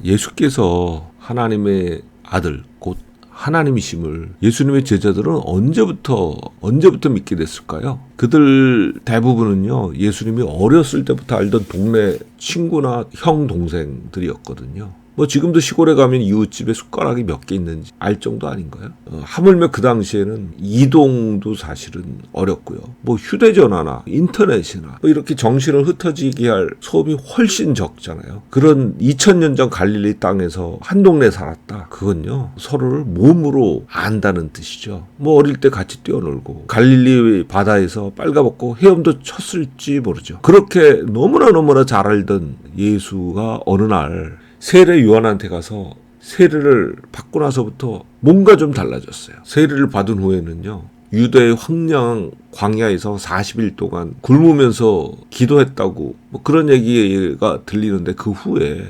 예수께서 하나님의 아들 곧 하나님이심을 예수님의 제자들은 언제부터 믿게 됐을까요? 그들 대부분은요, 예수님이 어렸을 때부터 알던 동네 친구나 형 동생들이었거든요. 뭐 지금도 시골에 가면 이웃집에 숟가락이 몇 개 있는지 알 정도 아닌가요? 하물며 그 당시에는 이동도 사실은 어렵고요. 뭐 휴대전화나 인터넷이나 뭐 이렇게 정신을 흩어지게 할 소음이 훨씬 적잖아요. 그런 2000년 전 갈릴리 땅에서 한 동네에 살았다. 그건요, 서로를 몸으로 안다는 뜻이죠. 뭐 어릴 때 같이 뛰어놀고 갈릴리 바다에서 빨가벗고 헤엄도 쳤을지 모르죠. 그렇게 너무나 잘 알던 예수가 어느 날 세례 요한한테 가서 세례를 받고 나서부터 뭔가 좀 달라졌어요. 세례를 받은 후에는요, 유대의 황량한 광야에서 40일 동안 굶으면서 기도했다고 뭐 그런 얘기가 들리는데, 그 후에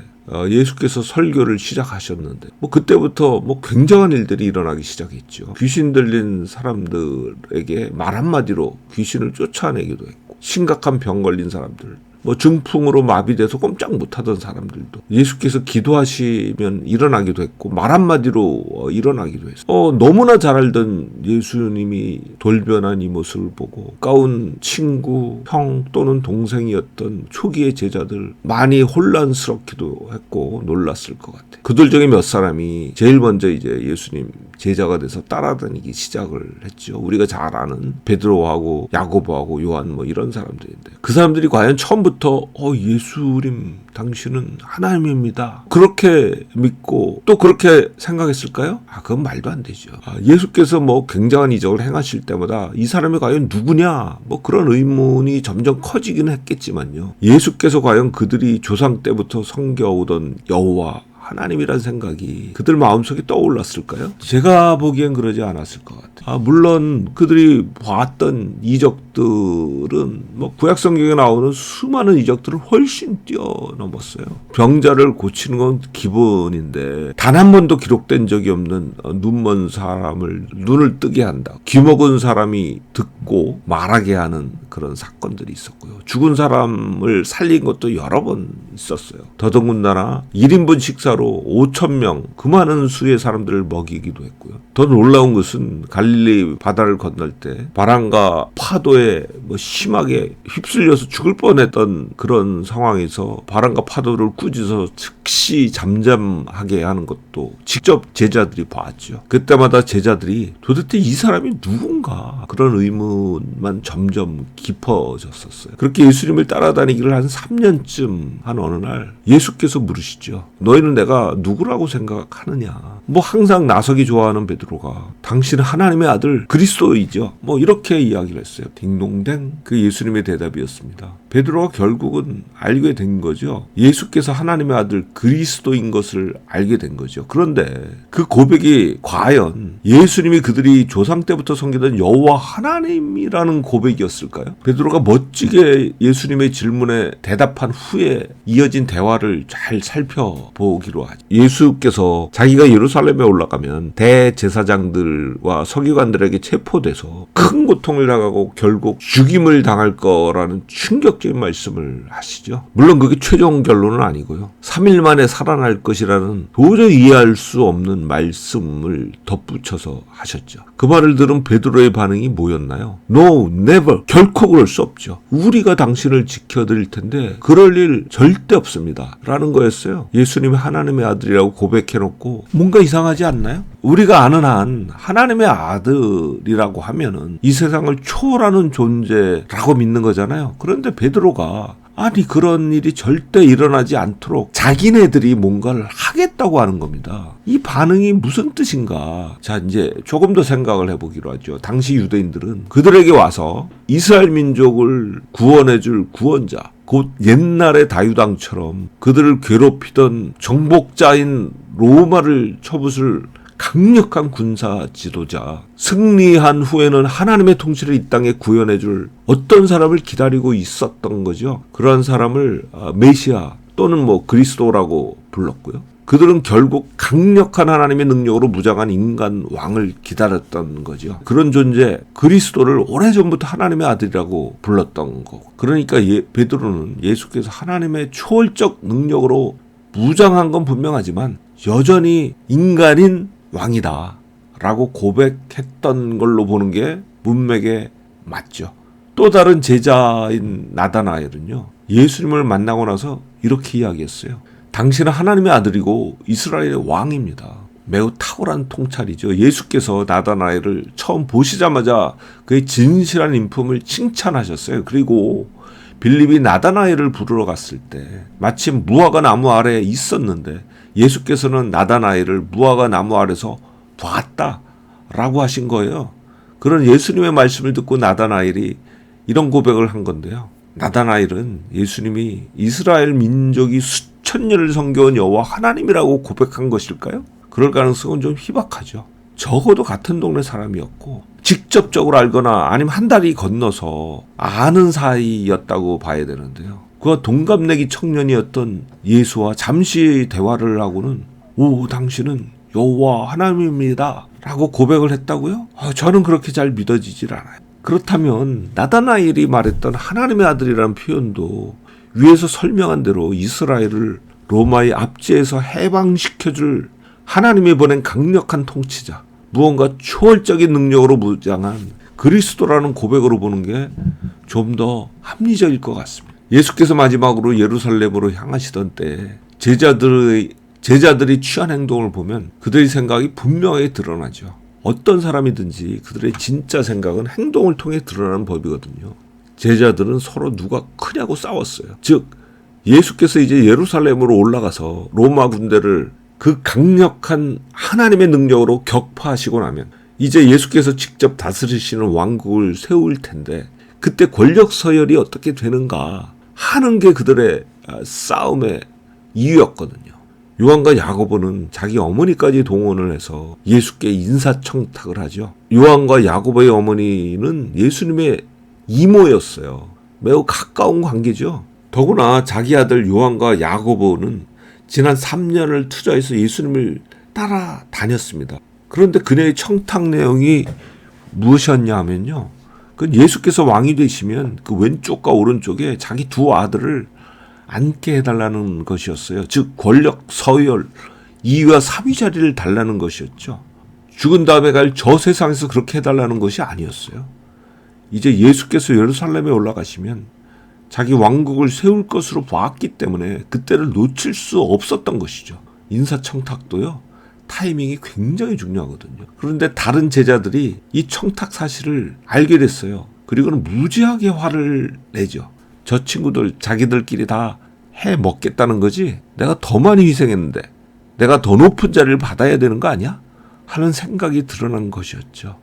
예수께서 설교를 시작하셨는데 뭐 그때부터 뭐 굉장한 일들이 일어나기 시작했죠. 귀신 들린 사람들에게 말 한마디로 귀신을 쫓아내기도 했고, 심각한 병 걸린 사람들, 뭐 중풍으로 마비돼서 꼼짝 못하던 사람들도 예수께서 기도하시면 일어나기도 했고, 말 한마디로 일어나기도 했어요. 너무나 잘 알던 예수님이 돌변한 이 모습을 보고 가까운 친구, 형 또는 동생이었던 초기의 제자들 많이 혼란스럽기도 했고 놀랐을 것 같아요. 그들 중에 몇 사람이 제일 먼저 이제 예수님 제자가 돼서 따라다니기 시작을 했죠. 우리가 잘 아는 베드로하고 야고보하고 요한 뭐 이런 사람들인데, 그 사람들이 과연 처음부터 예수님 당신은 하나님입니다, 그렇게 믿고 또 그렇게 생각했을까요? 그건 말도 안 되죠. 예수께서 뭐 굉장한 이적을 행하실 때마다 이 사람이 과연 누구냐, 뭐 그런 의문이 점점 커지기는 했겠지만요, 예수께서 과연 그들이 조상 때부터 섬겨오던 여호와 하나님이란 생각이 그들 마음속에 떠올랐을까요? 제가 보기엔 그러지 않았을 것 같아요. 물론 그들이 봤던 이적들은 뭐 구약 성경에 나오는 수많은 이적들을 훨씬 뛰어넘었어요. 병자를 고치는 건 기본인데 단 한 번도 기록된 적이 없는 눈먼 사람을 눈을 뜨게 한다, 귀먹은 사람이 듣고 말하게 하는 그런 사건들이 있었고요. 죽은 사람을 살린 것도 여러 번 있었어요. 더더군다나 1인분 식사로 5,000명, 그 많은 수의 사람들을 먹이기도 했고요. 더 놀라운 것은 갈릴리 바다를 건널 때 바람과 파도에 뭐 심하게 휩쓸려서 죽을 뻔했던 그런 상황에서 바람과 파도를 꾸짖어 즉시 잠잠하게 하는 것도 직접 제자들이 봤죠. 그때마다 제자들이 도대체 이 사람이 누군가, 그런 의문만 점점 깊어졌었어요. 그렇게 예수님을 따라다니기를 한 3년쯤 한 어느 날 예수께서 물으시죠. 너희는 내가 누구라고 생각하느냐. 뭐 항상 나서기 좋아하는 베드로가 당신은 하나님의 아들 그리스도이죠, 뭐 이렇게 이야기를 했어요. 딩동댕, 그 예수님의 대답이었습니다. 베드로가 결국은 알게 된 거죠. 예수께서 하나님의 아들 그리스도인 것을 알게 된 거죠. 그런데 그 고백이 과연 예수님이 그들이 조상 때부터 섬기던 여호와 하나님이라는 고백이었을까요? 베드로가 멋지게 예수님의 질문에 대답한 후에 이어진 대화를 잘 살펴보기로 하죠. 예수께서 자기가 예루살렘에 올라가면 대제사장들과 서기관들에게 체포돼서 큰 고통을 당하고 결국 죽임을 당할 거라는 충격적인 말씀을 하시죠. 물론 그게 최종 결론은 아니고요, 3일 만에 살아날 것이라는 도저히 이해할 수 없는 말씀을 덧붙여서 하셨죠. 그 말을 들은 베드로의 반응이 뭐였나요? No, never. 결코 그럴 수 없죠. 우리가 당신을 지켜드릴 텐데 그럴 일 절대 없습니다, 라는 거였어요. 예수님이 하나님의 아들이라고 고백해놓고 뭔가 이상하지 않나요? 우리가 아는 한 하나님의 아들이라고 하면은 이 세상을 초월하는 존재라고 믿는 거잖아요. 그런데 베드로가 아니 그런 일이 절대 일어나지 않도록 자기네들이 뭔가를 하겠다고 하는 겁니다. 이 반응이 무슨 뜻인가? 자, 이제 조금 더 생각을 해보기로 하죠. 당시 유대인들은 그들에게 와서 이스라엘 민족을 구원해줄 구원자, 곧 옛날의 다윗왕처럼 그들을 괴롭히던 정복자인 로마를 쳐부술 강력한 군사 지도자, 승리한 후에는 하나님의 통치를 이 땅에 구현해줄 어떤 사람을 기다리고 있었던 거죠. 그런 사람을 메시아 또는 뭐 그리스도라고 불렀고요. 그들은 결국 강력한 하나님의 능력으로 무장한 인간 왕을 기다렸던 거죠. 그런 존재 그리스도를 오래전부터 하나님의 아들이라고 불렀던 거고, 그러니까 베드로는 예수께서 하나님의 초월적 능력으로 무장한 건 분명하지만 여전히 인간인 왕이다 라고 고백했던 걸로 보는 게 문맥에 맞죠. 또 다른 제자인 나다나엘은요, 예수님을 만나고 나서 이렇게 이야기했어요. 당신은 하나님의 아들이고 이스라엘의 왕입니다. 매우 탁월한 통찰이죠. 예수께서 나다나엘을 처음 보시자마자 그의 진실한 인품을 칭찬하셨어요. 그리고 빌립이 나다나엘을 부르러 갔을 때 마침 무화과 나무 아래에 있었는데 예수께서는 나다나엘을 무화과 나무 아래서 봤다라고 하신 거예요. 그런 예수님의 말씀을 듣고 나다나엘이 이런 고백을 한 건데요. 나다나엘은 예수님이 이스라엘 민족이 수천 년을 섬겨온 여호와 하나님이라고 고백한 것일까요? 그럴 가능성은 좀 희박하죠. 적어도 같은 동네 사람이었고 직접적으로 알거나 아니면 한 다리 건너서 아는 사이였다고 봐야 되는데요. 그가 동갑내기 청년이었던 예수와 잠시 대화를 하고는 오, 당신은 여호와 하나님입니다 라고 고백을 했다고요? 저는 그렇게 잘 믿어지질 않아요. 그렇다면 나다나엘이 말했던 하나님의 아들이라는 표현도 위에서 설명한 대로 이스라엘을 로마의 압제에서 해방시켜줄 하나님이 보낸 강력한 통치자, 무언가 초월적인 능력으로 무장한 그리스도라는 고백으로 보는 게 좀 더 합리적일 것 같습니다. 예수께서 마지막으로 예루살렘으로 향하시던 때 제자들이 취한 행동을 보면 그들의 생각이 분명하게 드러나죠. 어떤 사람이든지 그들의 진짜 생각은 행동을 통해 드러나는 법이거든요. 제자들은 서로 누가 크냐고 싸웠어요. 즉 예수께서 이제 예루살렘으로 올라가서 로마 군대를 그 강력한 하나님의 능력으로 격파하시고 나면 이제 예수께서 직접 다스리시는 왕국을 세울 텐데 그때 권력 서열이 어떻게 되는가 하는 게 그들의 싸움의 이유였거든요. 요한과 야고보는 자기 어머니까지 동원을 해서 예수께 인사청탁을 하죠. 요한과 야고보의 어머니는 예수님의 이모였어요. 매우 가까운 관계죠. 더구나 자기 아들 요한과 야고보는 지난 3년을 투자해서 예수님을 따라다녔습니다. 그런데 그녀의 청탁 내용이 무엇이었냐 하면요. 그 예수께서 왕이 되시면 그 왼쪽과 오른쪽에 자기 두 아들을 앉게 해달라는 것이었어요. 즉 권력 서열 2위와 3위 자리를 달라는 것이었죠. 죽은 다음에 갈 저 세상에서 그렇게 해달라는 것이 아니었어요. 이제 예수께서 예루살렘에 올라가시면 자기 왕국을 세울 것으로 봤기 때문에 그때를 놓칠 수 없었던 것이죠. 인사청탁도요. 타이밍이 굉장히 중요하거든요. 그런데 다른 제자들이 이 청탁 사실을 알게 됐어요. 그리고는 무지하게 화를 내죠. 저 친구들 자기들끼리 다 해 먹겠다는 거지 내가 더 많이 희생했는데 내가 더 높은 자리를 받아야 되는 거 아니야? 하는 생각이 드러난 것이었죠.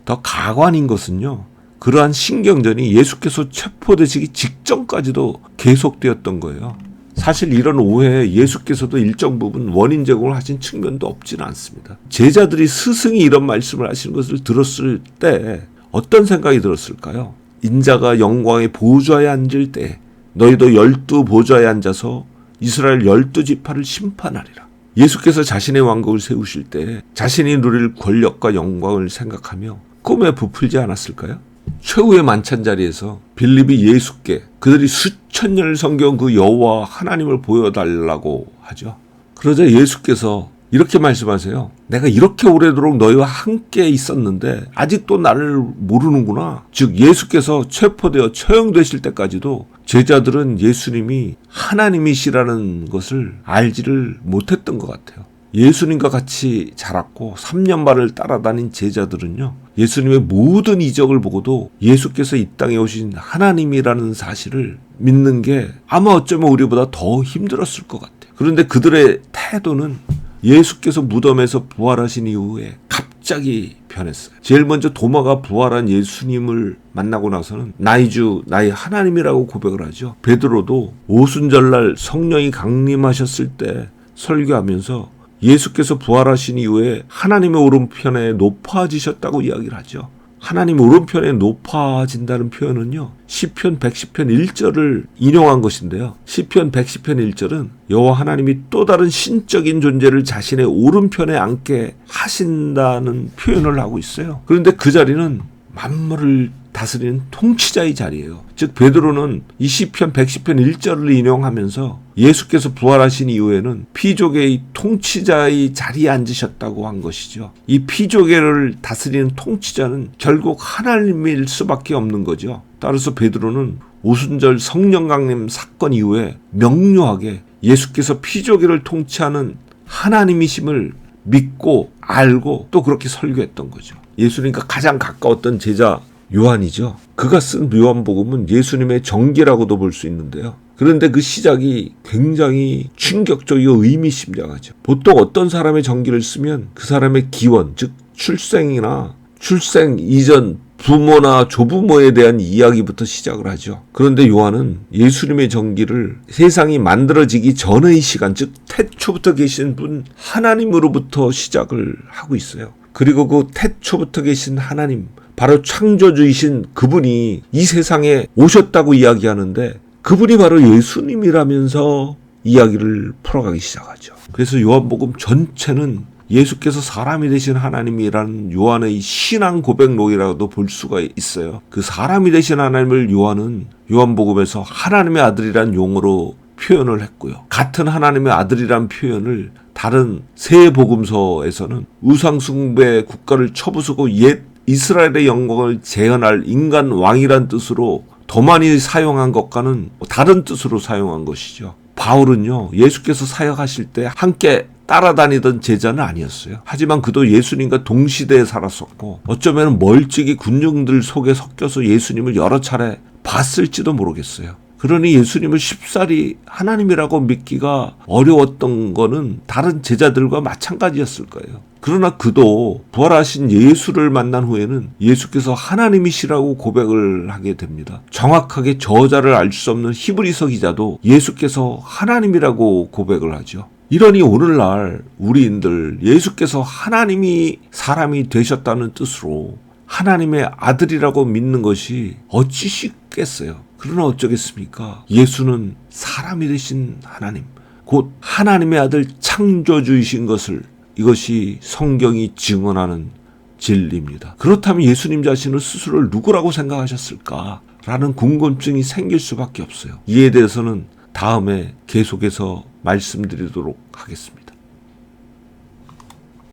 더 가관인 것은요. 그러한 신경전이 예수께서 체포되시기 직전까지도 계속되었던 거예요. 사실 이런 오해에 예수께서도 일정 부분 원인 제공을 하신 측면도 없지는 않습니다. 제자들이 스승이 이런 말씀을 하시는 것을 들었을 때 어떤 생각이 들었을까요? 인자가 영광의 보좌에 앉을 때 너희도 12 보좌에 앉아서 이스라엘 12지파를 심판하리라. 예수께서 자신의 왕국을 세우실 때 자신이 누릴 권력과 영광을 생각하며 꿈에 부풀지 않았을까요? 최후의 만찬 자리에서 빌립이 예수께 그들이 수천 년을 섬겨온 그 여호와 하나님을 보여달라고 하죠. 그러자 예수께서 이렇게 말씀하세요. 내가 이렇게 오래도록 너희와 함께 있었는데 아직도 나를 모르는구나. 즉 예수께서 체포되어 처형되실 때까지도 제자들은 예수님이 하나님이시라는 것을 알지를 못했던 것 같아요. 예수님과 같이 자랐고 3년 반을 따라다닌 제자들은요. 예수님의 모든 이적을 보고도 예수께서 이 땅에 오신 하나님이라는 사실을 믿는 게 아마 어쩌면 우리보다 더 힘들었을 것 같아요. 그런데 그들의 태도는 예수께서 무덤에서 부활하신 이후에 갑자기 변했어요. 제일 먼저 도마가 부활한 예수님을 만나고 나서는 나의 주, 나의 하나님이라고 고백을 하죠. 베드로도 오순절날 성령이 강림하셨을 때 설교하면서 예수께서 부활하신 이후에 하나님의 오른편에 높아지셨다고 이야기를 하죠. 하나님 오른편에 높아진다는 표현은요. 시편 110편 1절을 인용한 것인데요. 시편 110편 1절은 여호와 하나님이 또 다른 신적인 존재를 자신의 오른편에 앉게 하신다는 표현을 하고 있어요. 그런데 그 자리는 만물을 다스리는 통치자의 자리예요. 즉 베드로는 이 시편 110편 1절을 인용하면서 예수께서 부활하신 이후에는 피조계의 통치자의 자리에 앉으셨다고 한 것이죠. 이 피조계를 다스리는 통치자는 결국 하나님일 수밖에 없는 거죠. 따라서 베드로는 오순절 성령 강림 사건 이후에 명료하게 예수께서 피조계를 통치하는 하나님이심을 믿고 알고 또 그렇게 설교했던 거죠. 예수님과 가장 가까웠던 제자 요한이죠. 그가 쓴 요한복음은 예수님의 전기라고도 볼 수 있는데요. 그런데 그 시작이 굉장히 충격적이고 의미심장하죠. 보통 어떤 사람의 전기를 쓰면 그 사람의 기원, 즉 출생이나 출생 이전 부모나 조부모에 대한 이야기부터 시작을 하죠. 그런데 요한은 예수님의 전기를 세상이 만들어지기 전의 시간, 즉 태초부터 계신 분 하나님으로부터 시작을 하고 있어요. 그리고 그 태초부터 계신 하나님, 바로 창조주이신 그분이 이 세상에 오셨다고 이야기하는데 그분이 바로 예수님이라면서 이야기를 풀어가기 시작하죠. 그래서 요한복음 전체는 예수께서 사람이 되신 하나님이라는 요한의 신앙 고백록이라고도 볼 수가 있어요. 그 사람이 되신 하나님을 요한은 요한복음에서 하나님의 아들이란 용어로 표현을 했고요. 같은 하나님의 아들이란 표현을 다른 새 복음서에서는 우상숭배 국가를 쳐부수고 옛 이스라엘의 영광을 재현할 인간 왕이란 뜻으로 더 많이 사용한 것과는 다른 뜻으로 사용한 것이죠. 바울은요, 예수께서 사역하실 때 함께 따라다니던 제자는 아니었어요. 하지만 그도 예수님과 동시대에 살았었고 어쩌면 멀찍이 군중들 속에 섞여서 예수님을 여러 차례 봤을지도 모르겠어요. 그러니 예수님을 쉽사리 하나님이라고 믿기가 어려웠던 거는 다른 제자들과 마찬가지였을 거예요. 그러나 그도 부활하신 예수를 만난 후에는 예수께서 하나님이시라고 고백을 하게 됩니다. 정확하게 저자를 알 수 없는 히브리서 기자도 예수께서 하나님이라고 고백을 하죠. 이러니 오늘날 우리인들 예수께서 하나님이 사람이 되셨다는 뜻으로 하나님의 아들이라고 믿는 것이 어찌 쉽겠어요. 그러나 어쩌겠습니까? 예수는 사람이 되신 하나님, 곧 하나님의 아들 창조주이신 것을 이것이 성경이 증언하는 진리입니다. 그렇다면 예수님 자신을 스스로를 누구라고 생각하셨을까? 라는 궁금증이 생길 수밖에 없어요. 이에 대해서는 다음에 계속해서 말씀드리도록 하겠습니다.